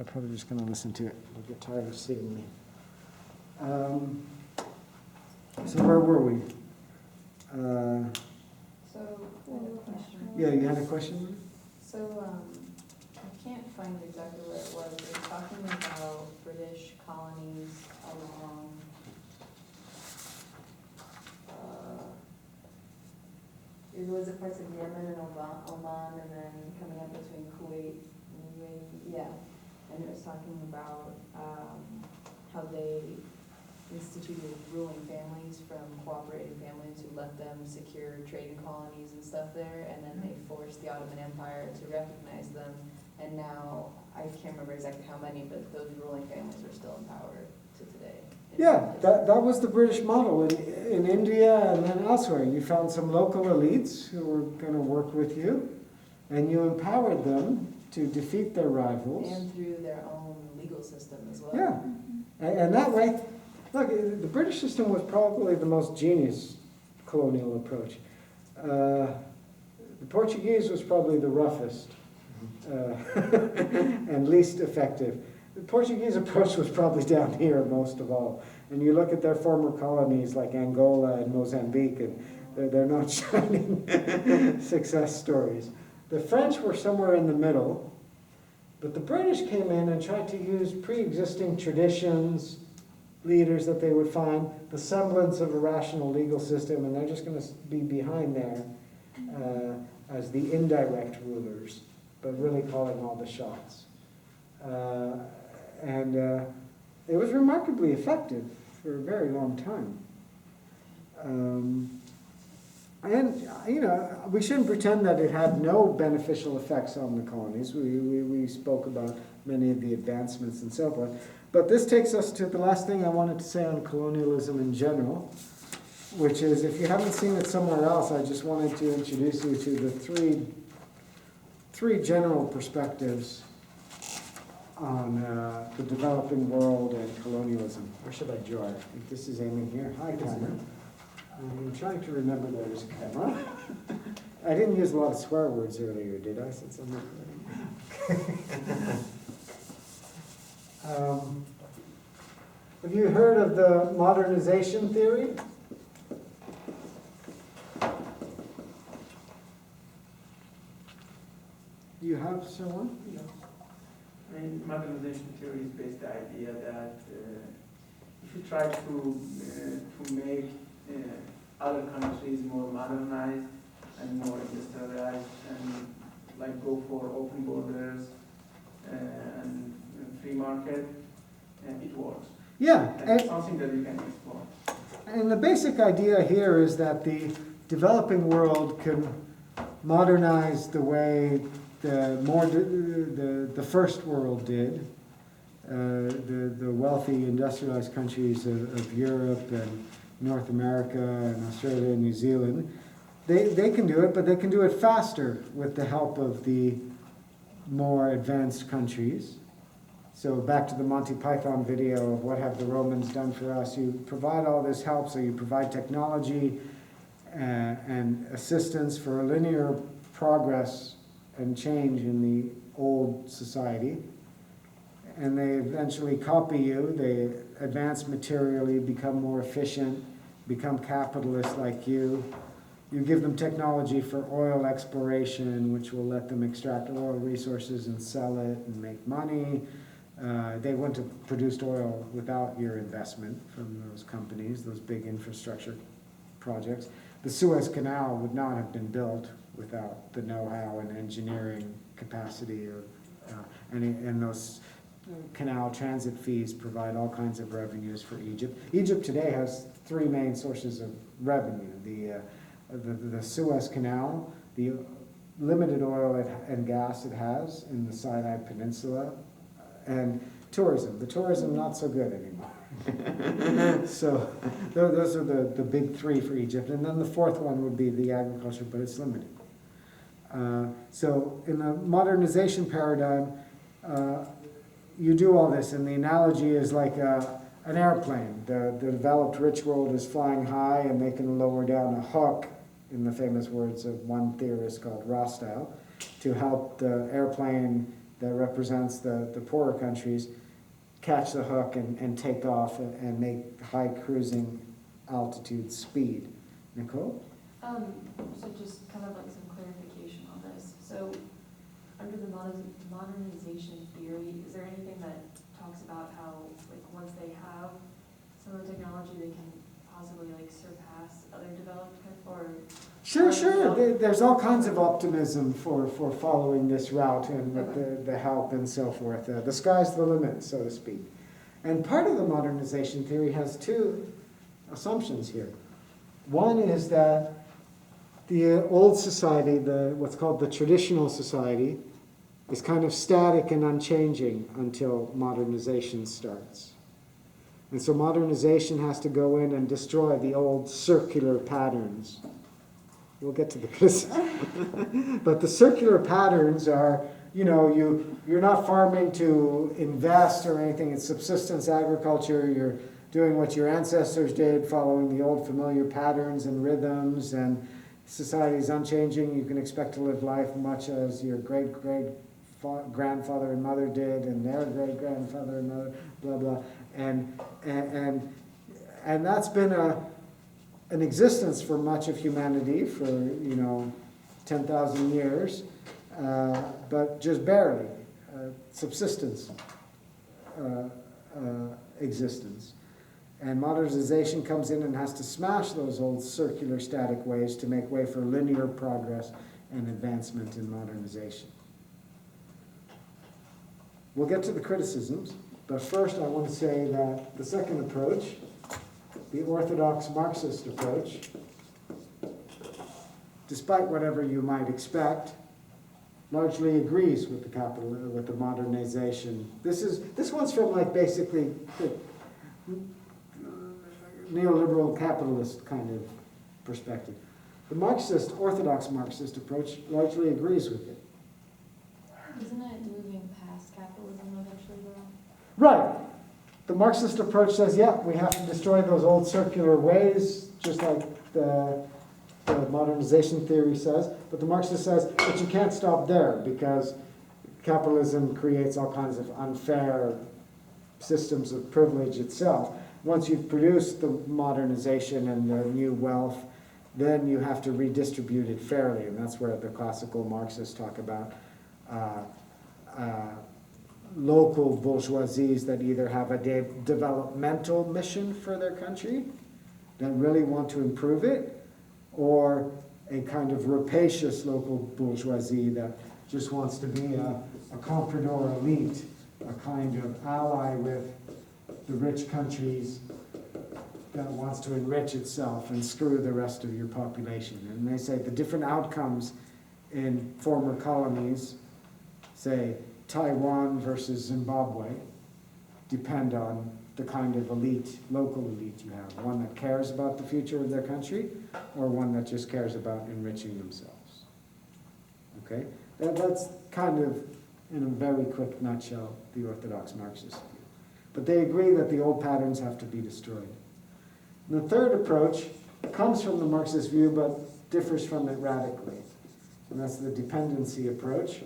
I'm probably just going to listen to it. I'll get tired of seeing me. So where were we? So, I have a question. Yeah, you had a question? So, I can't find exactly where it was. They were talking about British colonies along, was it parts of Yemen and Oman, and then coming up between Kuwait and UAE? Yeah. And it was talking about how they instituted ruling families from cooperating families who let them secure trading colonies and stuff there, and then they forced the Ottoman Empire to recognize them, and now, I can't remember exactly how many, but those ruling families are still in power to today. Yeah, that was the British model in India and then elsewhere. You found some local elites who were going to work with you, and you empowered them to defeat their rivals. And through their own legal system as well. Yeah, and that way, look, the British system was probably the most genius colonial approach. The Portuguese was probably the roughest and least effective. The Portuguese approach was probably down here most of all. And you look at their former colonies like Angola and Mozambique, and they're not shining success stories. The French were somewhere in the middle, but the British came in and tried to use pre-existing traditions, leaders that they would find, the semblance of a rational legal system, and they're just going to be behind there as the indirect rulers, but really calling all the shots. And it was remarkably effective for a very long time. And, you know, we shouldn't pretend that it had no beneficial effects on the colonies. We spoke about many of the advancements and so forth. But this takes us to the last thing I wanted to say on colonialism in general, which is, if you haven't seen it somewhere else, I just wanted to introduce you to the three general perspectives on the developing world and colonialism. Where should I draw? I think this is aiming here. Hi, camera. I'm trying to remember there's a camera. I didn't use a lot of swear words earlier, did I? Since I'm recording. Have you heard of the modernization theory? Do you have someone? Yeah. I mean, modernization theory is based the idea that if you try to make other countries more modernized and more industrialized and like go for open borders and free market, it works. Yeah. And it's something that you can explore. And the basic idea here is that the developing world can modernize the way the first world did. The wealthy industrialized countries of Europe and North America and Australia and New Zealand, they can do it, but they can do it faster with the help of the more advanced countries. So back to the Monty Python video of what have the Romans done for us. You provide all this help, so you provide technology and assistance for a linear progress and change in the old society. And they eventually copy you, they advance materially, become more efficient, become capitalists like you. You give them technology for oil exploration, which will let them extract oil resources and sell it and make money. They wouldn't have produced oil without your investment from those companies, those big infrastructure projects. The Suez Canal would not have been built without the know-how and engineering capacity of, and those canal transit fees provide all kinds of revenues for Egypt. Egypt today has three main sources of revenue. The Suez Canal, the limited oil and gas it has in the Sinai Peninsula, and tourism. The tourism not so good anymore. So those are the big three for Egypt. And then the fourth one would be the agriculture, but it's limited. So in the modernization paradigm, you do all this, and the analogy is like an airplane. The developed rich world is flying high, and they can lower down a hook, in the famous words of one theorist called Rostow, to help the airplane that represents the poorer countries, catch the hook and take off and make high cruising altitude speed. Nicole? So just kind of like some clarification on this. So under the modernization theory, is there anything that talks about how, like, once they have some of the technology, they can possibly like surpass other developed or? Sure. There's all kinds of optimism for following this route and with the help and so forth. The sky's the limit, so to speak. And part of the modernization theory has two assumptions here. One is that the old society, what's called the traditional society, is kind of static and unchanging until modernization starts. And so modernization has to go in and destroy the old circular patterns. We'll get to the criticism. But the circular patterns are, you're not farming to invest or anything. It's subsistence agriculture. You're doing what your ancestors did, following the old familiar patterns and rhythms, and society is unchanging. You can expect to live life much as your great-grandfather and mother did, and their great-grandfather and mother, blah, blah. And that's been an existence for much of humanity for 10,000 years, but just barely subsistence existence. And modernization comes in and has to smash those old circular static ways to make way for linear progress and advancement in modernization. We'll get to the criticisms, but first I want to say that the second approach, the orthodox Marxist approach, despite whatever you might expect, largely agrees with the modernization. This one's from like basically the neoliberal capitalist kind of perspective. The orthodox Marxist approach largely agrees with it. Isn't it moving past capitalism eventually though? Right. The Marxist approach says, yeah, we have to destroy those old circular ways, just like the modernization theory says. But the Marxist says, but you can't stop there because capitalism creates all kinds of unfair systems of privilege itself. Once you've produced the modernization and the new wealth, then you have to redistribute it fairly. And that's where the classical Marxists talk about local bourgeoisies that either have a developmental mission for their country, that really want to improve it, or a kind of rapacious local bourgeoisie that just wants to be a comprador elite, a kind of ally with the rich countries that wants to enrich itself and screw the rest of your population. And they say the different outcomes in former colonies, say Taiwan versus Zimbabwe, depend on the kind of elite, local elite you have. One that cares about the future of their country, or one that just cares about enriching themselves. Okay? That's kind of, in a very quick nutshell, the orthodox Marxist view. But they agree that the old patterns have to be destroyed. And the third approach comes from the Marxist view, but differs from it radically. And that's the dependency approach.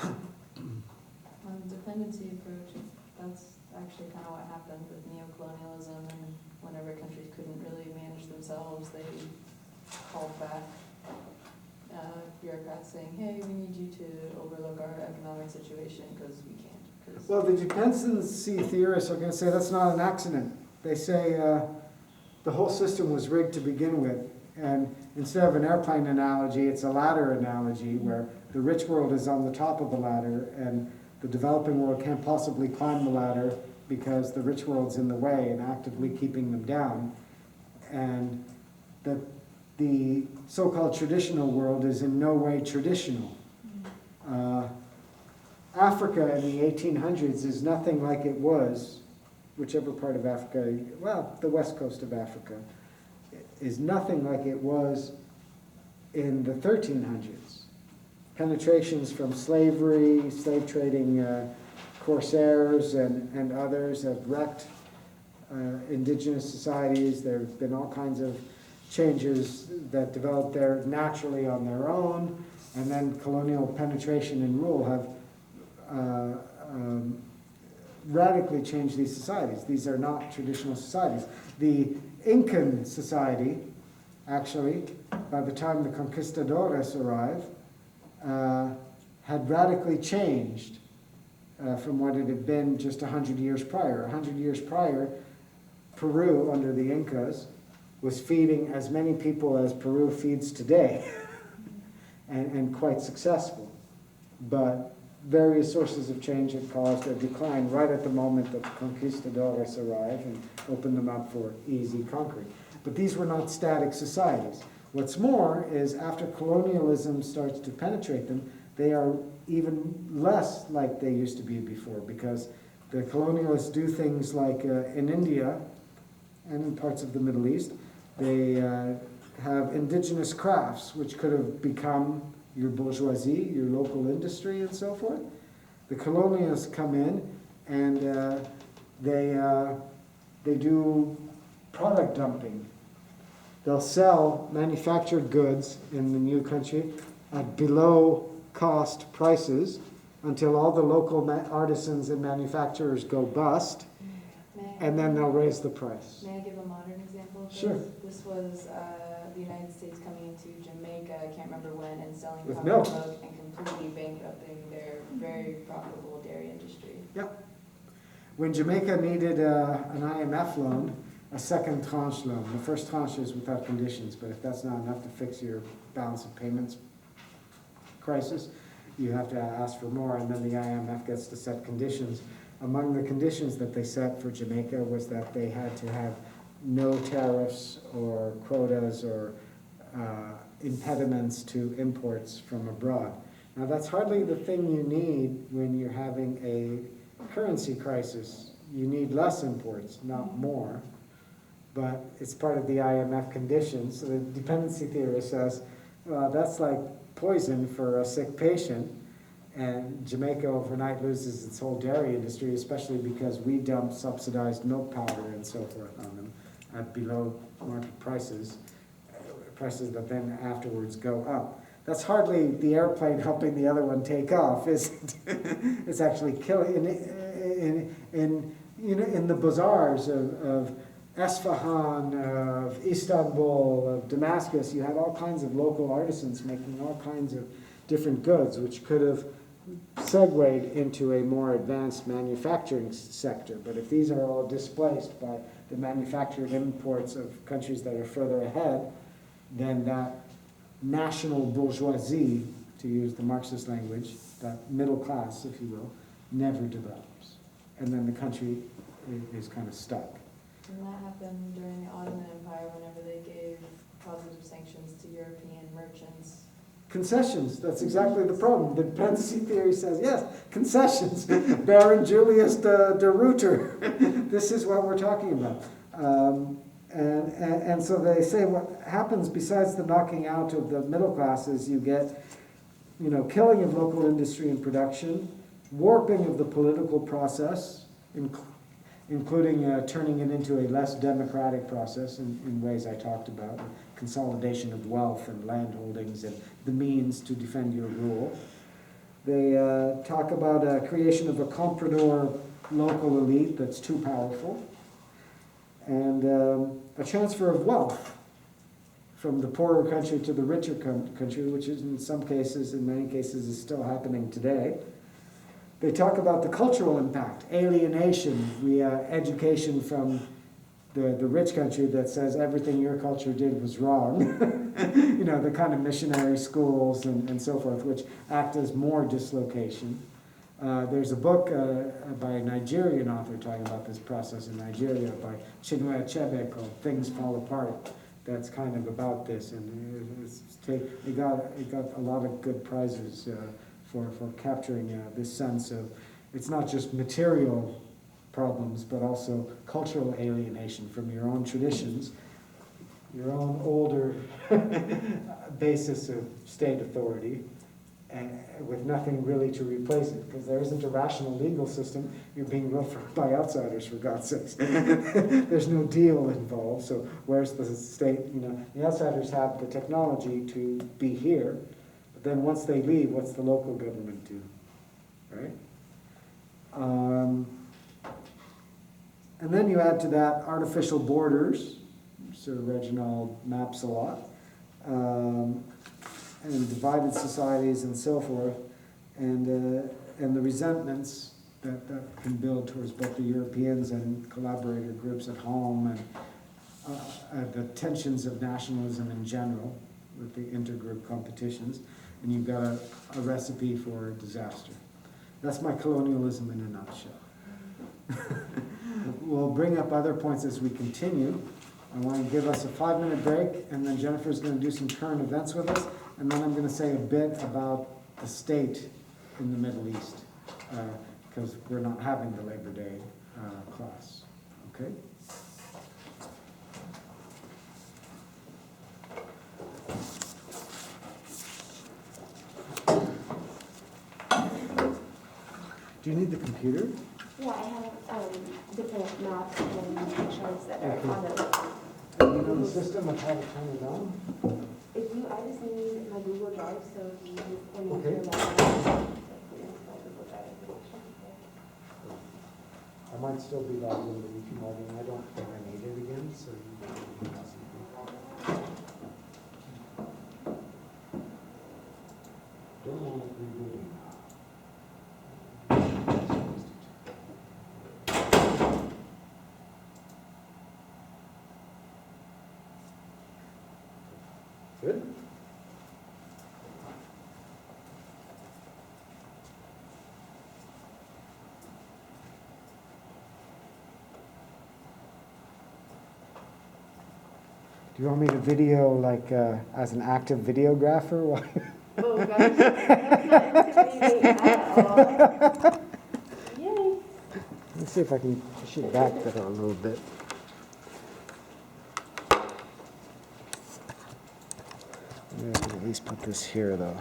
On the dependency approach, that's actually kind of what happened with neocolonialism, and whenever countries couldn't really manage themselves, they called back bureaucrats saying, hey, we need you to overlook our economic situation because we can't. Well, the dependency theorists are going to say that's not an accident. They say the whole system was rigged to begin with, and instead of an airplane analogy, it's a ladder analogy where the rich world is on the top of the ladder and the developing world can't possibly climb the ladder because the rich world's in the way and actively keeping them down. And that the so-called traditional world is in no way traditional. Africa in the 1800s is nothing like it was, whichever part of Africa, well, the west coast of Africa, is nothing like it was in the 1300s. Penetrations from slavery, slave trading corsairs and others have wrecked indigenous societies. There have been all kinds of changes that developed there naturally on their own, and then colonial penetration and rule have radically changed these societies. These are not traditional societies. The Incan society, actually, by the time the conquistadores arrived, had radically changed from what it had been just 100 years prior. 100 years prior, Peru, under the Incas, was feeding as many people as Peru feeds today, and quite successful. But various sources of change had caused a decline right at the moment that the conquistadores arrived and opened them up for easy conquering. But these were not static societies. What's more is after colonialism starts to penetrate them, they are even less like they used to be before, because the colonialists do things like in India and in parts of the Middle East, they have indigenous crafts which could have become your bourgeoisie, your local industry, and so forth. The colonialists come in and they do product dumping. They'll sell manufactured goods in the new country at below cost prices until all the local artisans and manufacturers go bust, and then they'll raise the price. May I give a modern example of this? Sure. This was the United States coming into Jamaica, I can't remember when, and selling With cow's milk. milk and completely bankrupting their very profitable dairy industry. Yep. When Jamaica needed an IMF loan, a second tranche loan, the first tranche is without conditions, but if that's not enough to fix your balance of payments crisis, you have to ask for more, and then the IMF gets to set conditions. Among the conditions that they set for Jamaica was that they had to have no tariffs or quotas or impediments to imports from abroad. Now that's hardly the thing you need when you're having a currency crisis. You need less imports, not more, but it's part of the IMF conditions. So the dependency theorist says, well, that's like poison for a sick patient, and Jamaica overnight loses its whole dairy industry, especially because we dump subsidized milk powder and so forth on them at below market prices, prices that then afterwards go up. That's hardly the airplane helping the other one take off, is it? It's actually killing. In the bazaars of Esfahan, of Istanbul, of Damascus, you had all kinds of local artisans making all kinds of different goods, which could have segued into a more advanced manufacturing sector. But if these are all displaced by the manufactured imports of countries that are further ahead, then that national bourgeoisie, to use the Marxist language, that middle class, if you will, never develops. And then the country is kind of stuck. And that happened during the Ottoman Empire whenever they gave positive sanctions to European merchants. Concessions, that's exactly the problem. The dependency theory says, yes, concessions. Baron Julius de Ruyter, this is what we're talking about. And so they say what happens besides the knocking out of the middle classes, you get, killing of local industry and production, warping of the political process, including turning it into a less democratic process in ways I talked about, consolidation of wealth and land holdings and the means to defend your rule. They talk about a creation of a comprador local elite that's too powerful, and a transfer of wealth from the poorer country to the richer country, which is in some cases, in many cases, is still happening today. They talk about the cultural impact, alienation, education from the rich country that says everything your culture did was wrong. The kind of missionary schools and so forth, which act as more dislocation. There's a book by a Nigerian author talking about this process in Nigeria by Chinua Achebe called Things Fall Apart. That's kind of about this, and it got a lot of good prizes for capturing this sense of it's not just material problems, but also cultural alienation from your own traditions, your own older basis of state authority, and with nothing really to replace it, because there isn't a rational legal system. You're being ruled by outsiders, for God's sakes. There's no deal involved, so where's the state, the outsiders have the technology to be here, but then once they leave, what's the local government do, right? And then you add to that artificial borders, Sir Reginald maps a lot, and divided societies and so forth, and the resentments that can build towards both the Europeans and collaborator groups at home, and the tensions of nationalism in general with the intergroup competitions, and you've got a recipe for disaster. That's my colonialism in a nutshell. We'll bring up other points as we continue. I want to give us a 5-minute break, and then Jennifer's going to do some current events with us, and then I'm going to say a bit about the state in the Middle East, because we're not having the Labor Day class. Okay? Do you need the computer? Yeah, I have different maps and pictures that are on it. Do you know the system of how to turn it on? I just need my Google Drive, so you can Okay. your map. Google Drive. I might still be logged in, but you can log in. I don't think I need it again, so you can do something. Don't want it rebooting. Good. Do you want me to video like as an active videographer? Oh gosh, that's not intimidating at all. Yay. Let's see if I can push it back there a little bit. Maybe I can at least put this here though.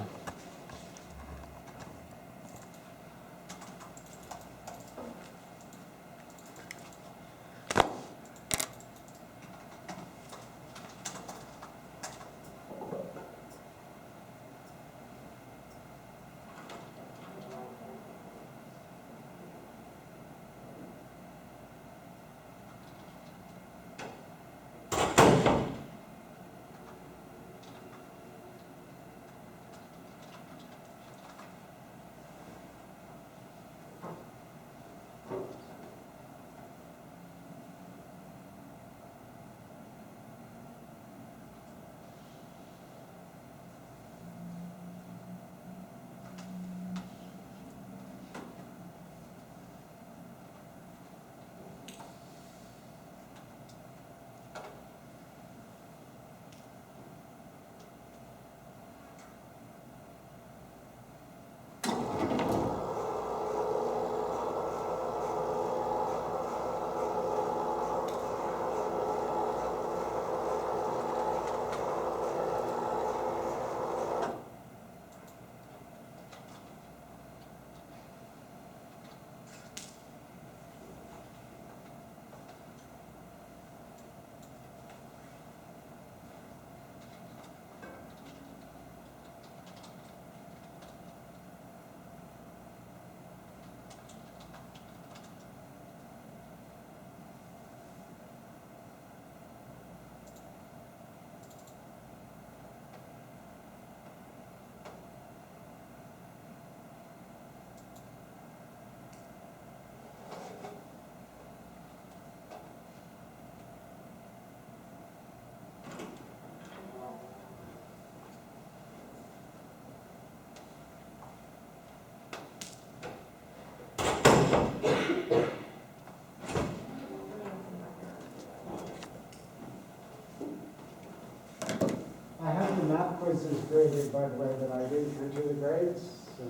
I have the map quizzes graded, by the way, but I didn't enter the grades, so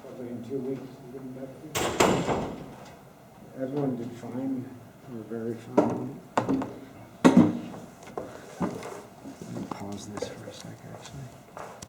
probably in 2 weeks we can get them. Everyone did fine, or very fine. Let me pause this for a sec, actually.